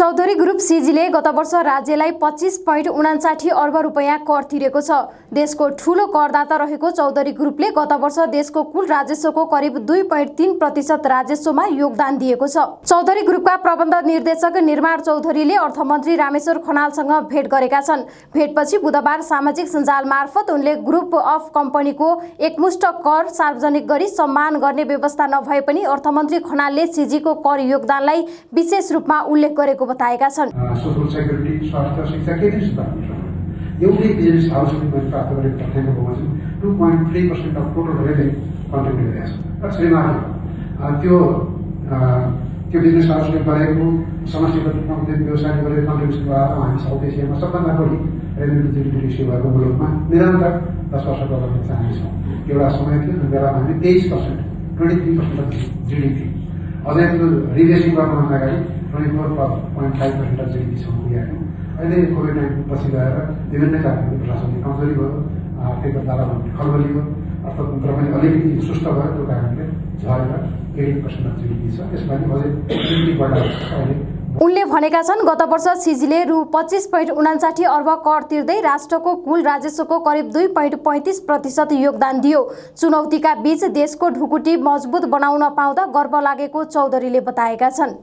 Chaudhary group सीजीले गत वर्ष राज्यलाई 25.59 अर्ब रुपैयाँ कर तिरेको छ। देशको ठूलो करदाता रहेको चौधरी ग्रुपले गत वर्ष देशको कुल राजस्वको करिब 2.3% राजस्वमा योगदान दिएको छ। चौधरी ग्रुपका प्रबन्ध निर्देशक निर्माण चौधरीले अर्थमन्त्री रामेश्वर खनालसँग भेट गरेका छन्। भेटपछि बुधबार सामाजिक सञ्जाल मार्फत उनले ग्रुप अफ कम्पनीको एकमुष्ट कर सार्वजनिक गरी सम्मान गर्ने व्यवस्था नभए पनि अर्थमन्त्री खनालले सीजीको कर योगदानलाई विशेष रूपमा उल्लेख गरेको बताएका छन्। सोशल सेक्युरिटी, स्वास्थ्य, शिक्षा के दिन सुधार गर्न सक्छ। एउटै बिजनेस हाउसले मैले प्राप्त गरेको तथ्याङ्क चाहिँ 2.3% अफ टोटल रेभेन्यू कन्ट्रिब्युट गरिरहेको छ। that's remarkable। त्यो बिजनेस हाउसले गरेको समष्टिगत रूपमा व्यवसायले गरेको कन्ट्रिब्युसनबाट हामी साउथ एसियामा सबभन्दा बढी रेभेन्यू जिडिपी रेसियो भएको मुलुकमा निरन्तर 10 वर्ष गर्दा चाहिँ हामी छौँ। एउटा समय थियो जुन बेला हामी 23% अफ जिडिपी अझै त्यो रिभेसिङ गर्नुभन्दा अगाडि 24.5% अफ जिडिपी छौँ पुगेको। अहिले कोभिड-19 पछि गएर विभिन्न कारणले प्रशासनिक कमजोरी भयो, आर्थिक वातावरण खलबली भयो, अर्थतन्त्र पनि अलिकति सुस्त भयो। त्यो कारणले झरेर 80% अफ जिडिपी छ। यसपालि अझै जिडिपी बढाएको छ। अहिले उनले भनेका छन् गत वर्ष सीजीले रु 25.59 अर्ब कर तिर्दै राष्ट्रको कुल राजस्वको करिब 2.35% योगदान दियो। चुनौतीका बीच देशको ढुकुटी मजबुत बनाउन पाउँदा गर्व लागेको चौधरीले बताएका छन्।